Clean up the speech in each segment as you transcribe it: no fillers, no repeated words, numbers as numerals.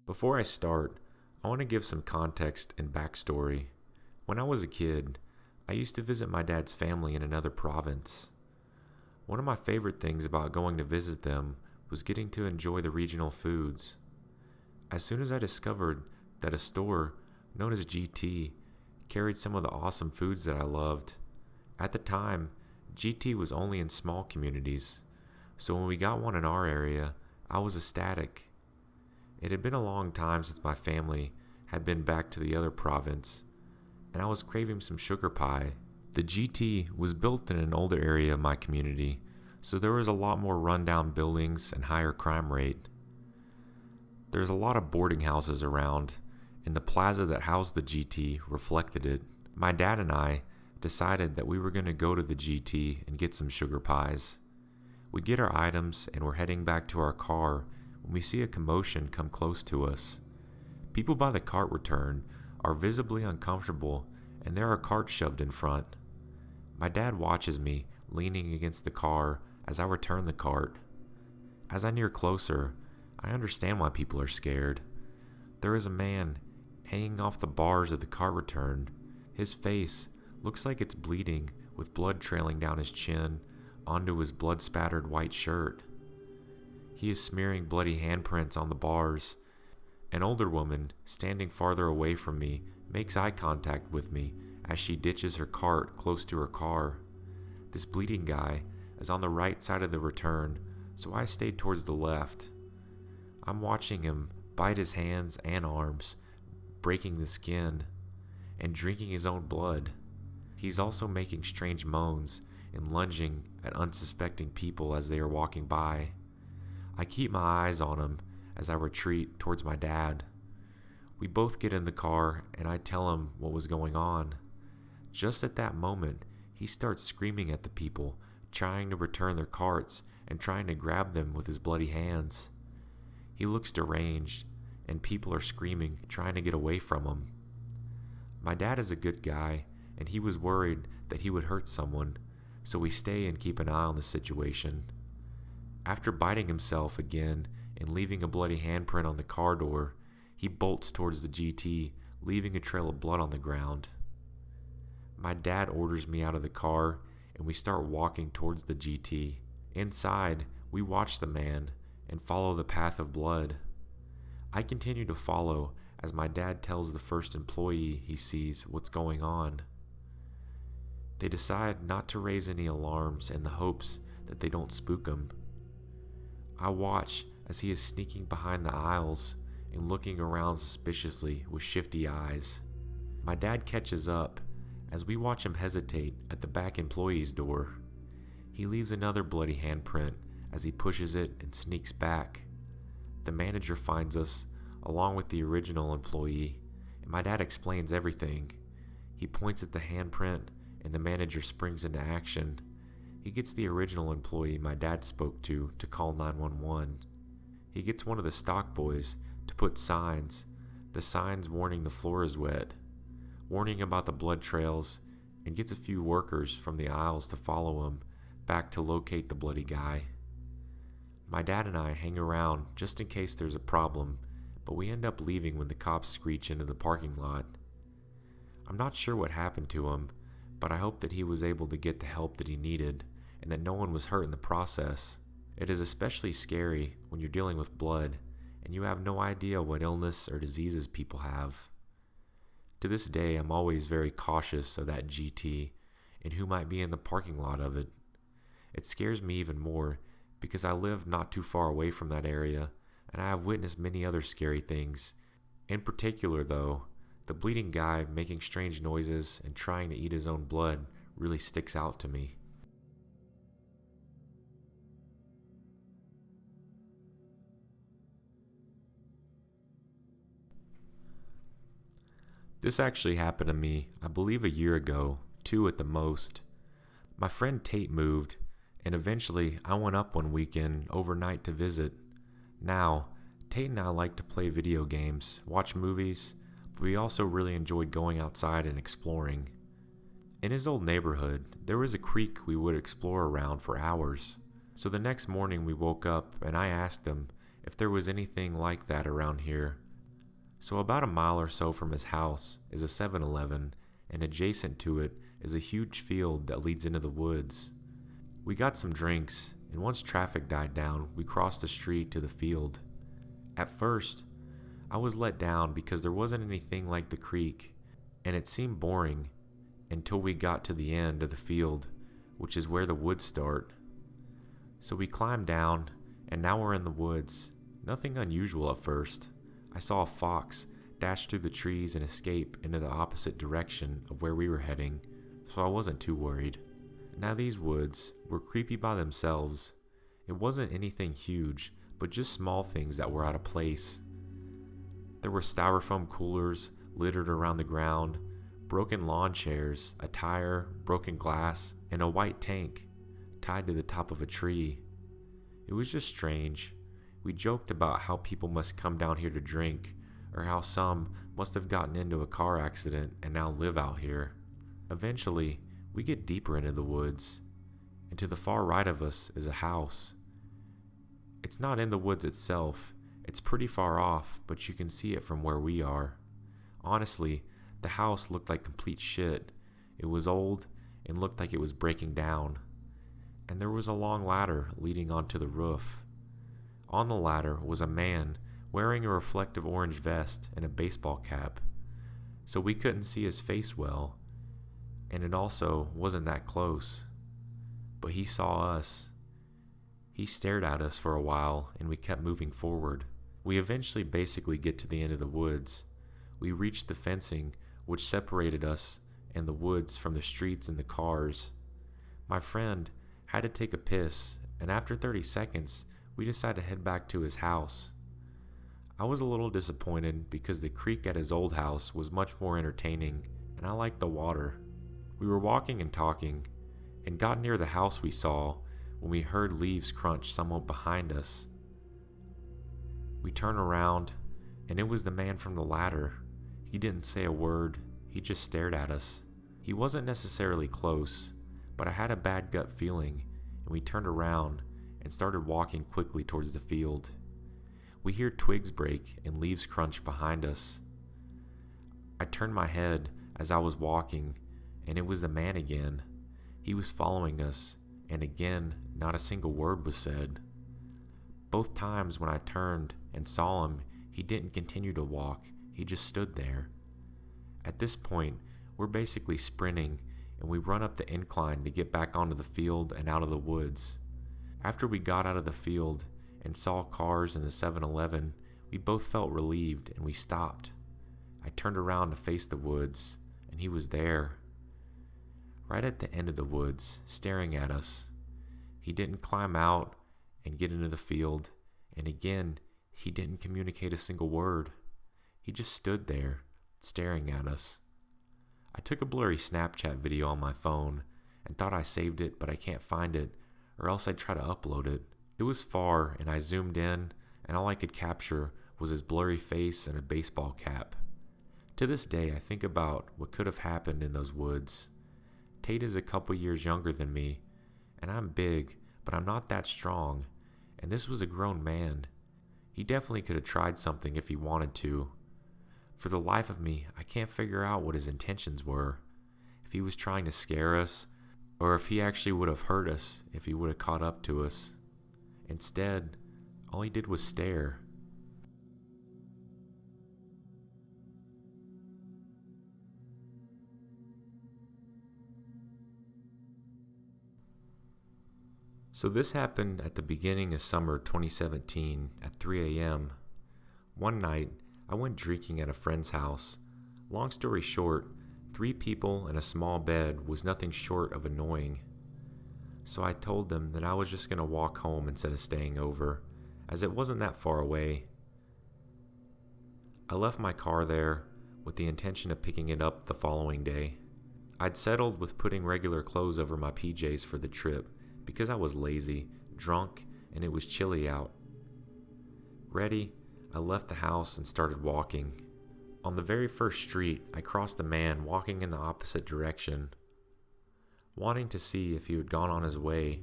Before I start, I want to give some context and backstory. When I was a kid, I used to visit my dad's family in another province. One of my favorite things about going to visit them was getting to enjoy the regional foods. As soon as I discovered that a store known as GT carried some of the awesome foods that I loved. At the time, GT was only in small communities, so when we got one in our area, I was ecstatic. It had been a long time since my family had been back to the other province, and I was craving some sugar pie. The GT was built in an older area of my community, so there was a lot more rundown buildings and higher crime rate. There's a lot of boarding houses around, and the plaza that housed the GT reflected it. My dad and I decided that we were going to go to the GT and get some sugar pies. We get our items and we're heading back to our car when we see a commotion come close to us. People by the cart return are visibly uncomfortable and there are carts shoved in front. My dad watches me leaning against the car as I return the cart. As I near closer, I understand why people are scared. There is a man hanging off the bars of the cart return. His face looks like it's bleeding with blood trailing down his chin onto his blood-spattered white shirt. He is smearing bloody handprints on the bars. An older woman, standing farther away from me, makes eye contact with me as she ditches her cart close to her car. This bleeding guy is on the right side of the return, so I stayed towards the left. I'm watching him bite his hands and arms, breaking the skin, and drinking his own blood. He's also making strange moans and lunging at unsuspecting people as they are walking by. I keep my eyes on him as I retreat towards my dad. We both get in the car and I tell him what was going on. Just at that moment, he starts screaming at the people, trying to return their carts and trying to grab them with his bloody hands. He looks deranged, and people are screaming, trying to get away from him. My dad is a good guy, and he was worried that he would hurt someone, so we stay and keep an eye on the situation. After biting himself again and leaving a bloody handprint on the car door, he bolts towards the GT, leaving a trail of blood on the ground. My dad orders me out of the car, and we start walking towards the GT. Inside, we watch the man and follow the path of blood. I continue to follow as my dad tells the first employee he sees what's going on. They decide not to raise any alarms in the hopes that they don't spook him. I watch as he is sneaking behind the aisles and looking around suspiciously with shifty eyes. My dad catches up as we watch him hesitate at the back employee's door. He leaves another bloody handprint as he pushes it and sneaks back. The manager finds us, along with the original employee, and my dad explains everything. He points at the handprint, and the manager springs into action. He gets the original employee my dad spoke to call 911. He gets one of the stock boys to put signs, the signs warning the floor is wet, warning about the blood trails, and gets a few workers from the aisles to follow him back to locate the bloody guy. My dad and I hang around just in case there's a problem, but we end up leaving when the cops screech into the parking lot. I'm not sure what happened to him, but I hope that he was able to get the help that he needed and that no one was hurt in the process. It is especially scary when you're dealing with blood and you have no idea what illness or diseases people have. To this day, I'm always very cautious of that GT and who might be in the parking lot of it. It scares me even more because I live not too far away from that area, and I have witnessed many other scary things. In particular, though, the bleeding guy making strange noises and trying to eat his own blood really sticks out to me. This actually happened to me, I believe a year ago, 2 at the most. My friend Tate moved, and eventually I went up one weekend overnight to visit. Now, Tate and I like to play video games, watch movies, but we also really enjoyed going outside and exploring. In his old neighborhood, there was a creek we would explore around for hours. So the next morning we woke up and I asked him if there was anything like that around here, So about a mile or so from his house is a 7-Eleven, and adjacent to it is a huge field that leads into the woods. We got some drinks, and once traffic died down, we crossed the street to the field. At first, I was let down because there wasn't anything like the creek, and it seemed boring until we got to the end of the field, which is where the woods start. So we climbed down, and now we're in the woods. Nothing unusual at first. I saw a fox dash through the trees and escape into the opposite direction of where we were heading, so I wasn't too worried. Now these woods were creepy by themselves. It wasn't anything huge, but just small things that were out of place. There were styrofoam coolers littered around the ground, broken lawn chairs, a tire, broken glass, and a white tank tied to the top of a tree. It was just strange. We joked about how people must come down here to drink, or how some must have gotten into a car accident and now live out here. Eventually, we get deeper into the woods, and to the far right of us is a house. It's not in the woods itself. It's pretty far off, but you can see it from where we are. Honestly, the house looked like complete shit. It was old and looked like it was breaking down. And there was a long ladder leading onto the roof. On the ladder was a man wearing a reflective orange vest and a baseball cap, so we couldn't see his face well, and it also wasn't that close. But he saw us. He stared at us for a while, and we kept moving forward. We eventually basically get to the end of the woods. We reached the fencing, which separated us and the woods from the streets and the cars. My friend had to take a piss, and after 30 seconds, we decided to head back to his house. I was a little disappointed because the creek at his old house was much more entertaining, and I liked the water. We were walking and talking, and got near the house we saw when we heard leaves crunch somewhat behind us. We turned around, and it was the man from the ladder. He didn't say a word, he just stared at us. He wasn't necessarily close, but I had a bad gut feeling, and we turned around and started walking quickly towards the field. We hear twigs break and leaves crunch behind us. I turned my head as I was walking, and it was the man again. He was following us, and again, not a single word was said. Both times when I turned and saw him, he didn't continue to walk, he just stood there. At this point, we're basically sprinting, and we run up the incline to get back onto the field and out of the woods. After we got out of the field and saw cars in the 7-Eleven, we both felt relieved and we stopped. I turned around to face the woods, and he was there, right at the end of the woods, staring at us. He didn't climb out and get into the field, and again, he didn't communicate a single word. He just stood there, staring at us. I took a blurry Snapchat video on my phone and thought I saved it, but I can't find it, or else I'd try to upload it. It was far, and I zoomed in, and all I could capture was his blurry face and a baseball cap. To this day, I think about what could have happened in those woods. Tate is a couple years younger than me, and I'm big, but I'm not that strong, and this was a grown man. He definitely could have tried something if he wanted to. For the life of me, I can't figure out what his intentions were. If he was trying to scare us, or if he actually would have hurt us if he would have caught up to us. Instead, all he did was stare. So this happened at the beginning of summer 2017 at 3 a.m. One night, I went drinking at a friend's house. Long story short, 3 people in a small bed was nothing short of annoying. So I told them that I was just going to walk home instead of staying over, as it wasn't that far away. I left my car there with the intention of picking it up the following day. I'd settled with putting regular clothes over my PJs for the trip because I was lazy, drunk, and it was chilly out. Ready, I left the house and started walking. On the very first street, I crossed a man walking in the opposite direction. Wanting to see if he had gone on his way,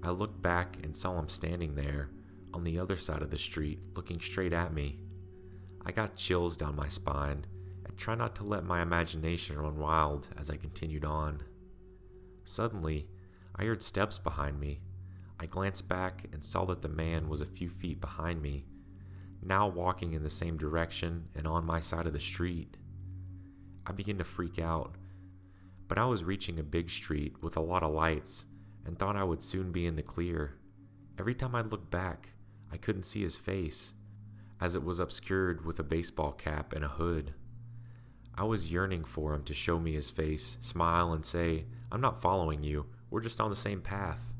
I looked back and saw him standing there on the other side of the street, looking straight at me. I got chills down my spine and tried not to let my imagination run wild as I continued on. Suddenly, I heard steps behind me. I glanced back and saw that the man was a few feet behind me, now walking in the same direction and on my side of the street. I began to freak out, but I was reaching a big street with a lot of lights and thought I would soon be in the clear. Every time I looked back, I couldn't see his face, as it was obscured with a baseball cap and a hood. I was yearning for him to show me his face, smile, and say, "I'm not following you, we're just on the same path."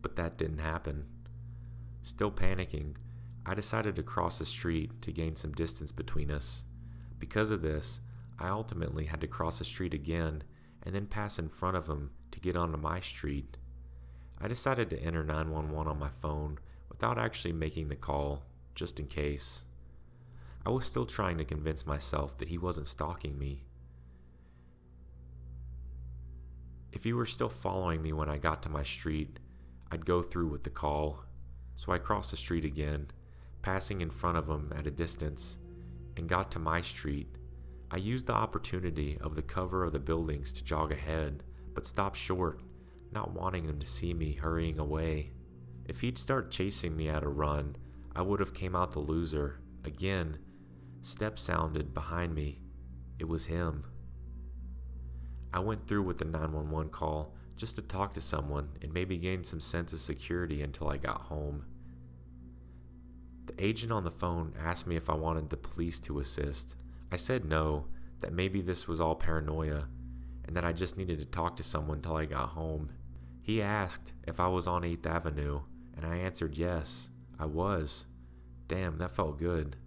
But that didn't happen. Still panicking, I decided to cross the street to gain some distance between us. Because of this, I ultimately had to cross the street again and then pass in front of him to get onto my street. I decided to enter 911 on my phone without actually making the call, just in case. I was still trying to convince myself that he wasn't stalking me. If he were still following me when I got to my street, I'd go through with the call. So I crossed the street again, passing in front of him at a distance, and got to my street. I used the opportunity of the cover of the buildings to jog ahead, but stopped short, not wanting him to see me hurrying away. If he'd start chasing me at a run, I would have came out the loser. Again, steps sounded behind me. It was him. I went through with the 911 call just to talk to someone and maybe gain some sense of security until I got home. The agent on the phone asked me if I wanted the police to assist. I said no, that maybe this was all paranoia, and that I just needed to talk to someone till I got home. He asked if I was on 8th Avenue, and I answered yes, I was. Damn, that felt good.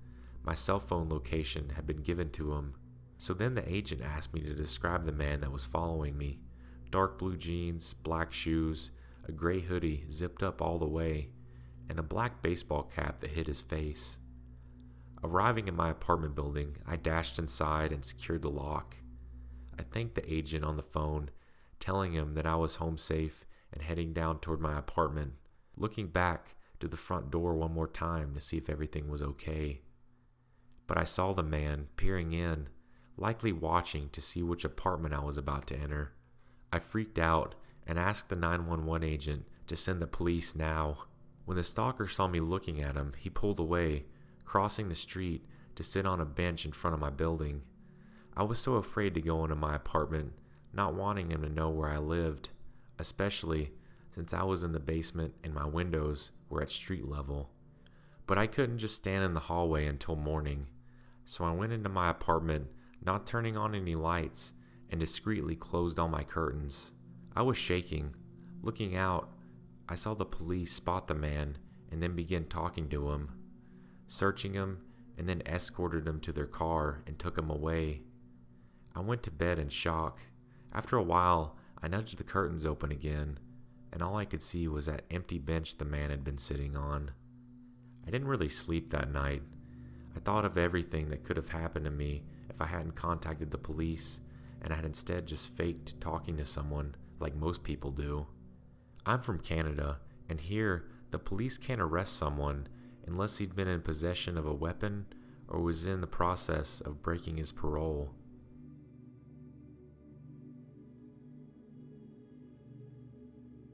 My cell phone location had been given to him. So then the agent asked me to describe the man that was following me. Dark blue jeans, black shoes, a gray hoodie zipped up all the way, and a black baseball cap that hid his face. Arriving in my apartment building, I dashed inside and secured the lock. I thanked the agent on the phone, telling him that I was home safe and heading down toward my apartment, looking back to the front door one more time to see if everything was okay. But I saw the man peering in, likely watching to see which apartment I was about to enter. I freaked out and asked the 911 agent to send the police now. When the stalker saw me looking at him, he pulled away, crossing the street to sit on a bench in front of my building. I was so afraid to go into my apartment, not wanting him to know where I lived, especially since I was in the basement and my windows were at street level. But I couldn't just stand in the hallway until morning, so I went into my apartment, not turning on any lights, and discreetly closed all my curtains. I was shaking. Looking out, I saw the police spot the man and then begin talking to him, searching him, and then escorted him to their car and took him away. I went to bed in shock. After a while, I nudged the curtains open again, and all I could see was that empty bench the man had been sitting on. I didn't really sleep that night. I thought of everything that could have happened to me if I hadn't contacted the police and had instead just faked talking to someone like most people do. I'm from Canada, and here the police can't arrest someone unless he'd been in possession of a weapon or was in the process of breaking his parole.